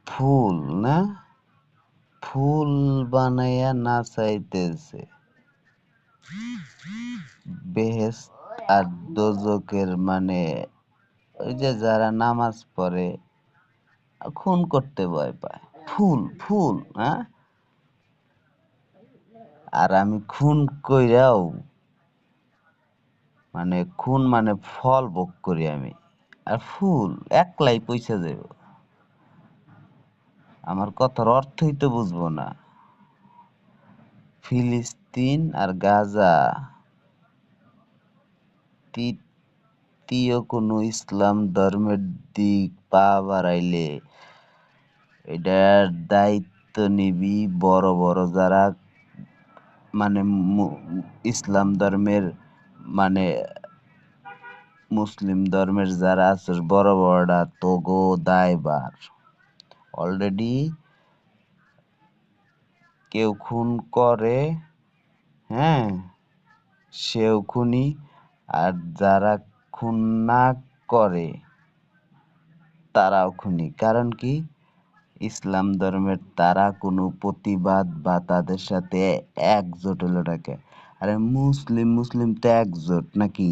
ফুল না, ফুল বানাইয়া নাচাইতেছে বেহেশত আর দোজখের, মানে ওই যে যারা নামাজ পড়ে খুন করতে ভয় পায়। ফুল ফুল, হ্যাঁ? আর আমি খুন কইরাও, মানে খুন মানে ফল ভোগ করি আমি, আর ফুল একলাই পয়সা যাব। আমার কথার অর্থই তো বুঝবো না। ফিলিস্তিন আর গাজা তৃতীয় কোন ইসলাম ধর্মের দিক পা বাড়াইলে এটার দায়িত্ব নিবি বড় বড় যারা, মানে ইসলাম ধর্মের, মানে মুসলিম ধর্মের যারা আছে বড় বড়রা, তোগো দায়বার। অলরেডি কেউ খুন করে, হ্যাঁ, সেও খুনি। আর যারা খুন না করে তারাও খুনি। কারণ কি? ইসলাম ধর্মের তারা কোনো প্রতিবাদ বা তাদের সাথে একজোট হলো নাকি? আরে মুসলিম মুসলিম তো একজোট নাকি?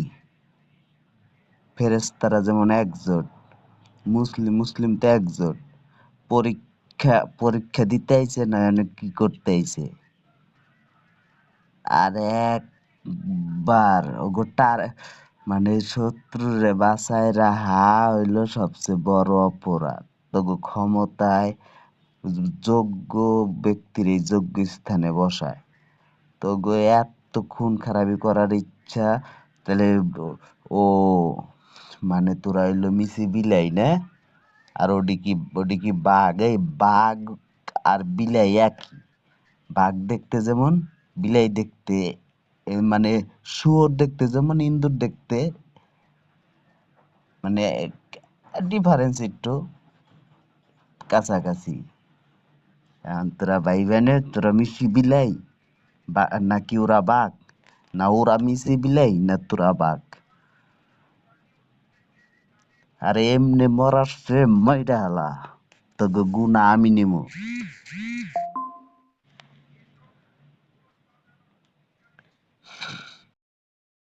ফেরেশতারা যেমন একজোট, মুসলিম মুসলিম তো একজোট। পরীক্ষা পরীক্ষা দিতে আইছে না কি করতে আইছে? আর একবার ওগোটার, মানে শত্রুরে বাঁচায় রাহা হইল সবচেয়ে বড় অপরাধ। তোগো ক্ষমতায় যোগ্য ব্যক্তির এই যোগ্য স্থানে বসায়, তোগো এত খুন খারাপি করার ইচ্ছা, তাহলে ও, মানে তোরা হইলো মিশি বিলাই না? আর ওডি কি বাঘ? এই বাঘ আর বিলাই একই। বাঘ দেখতে যেমন, বিলাই দেখতে, মানে শুয়োর দেখতে যেমন, ইন্দুর দেখতে, মানে ডিফারেন্স একটু কাছাকাছি। এখন তোরা ভাই বোনে, তোরা মিশি বিলাই নাকি ওরা বাঘ? না ওরা মিশি বিলাই না তোরা বাঘ? আরে এমনি মরার সে মইরা হালা, তোকে গুনা আমি নেবো।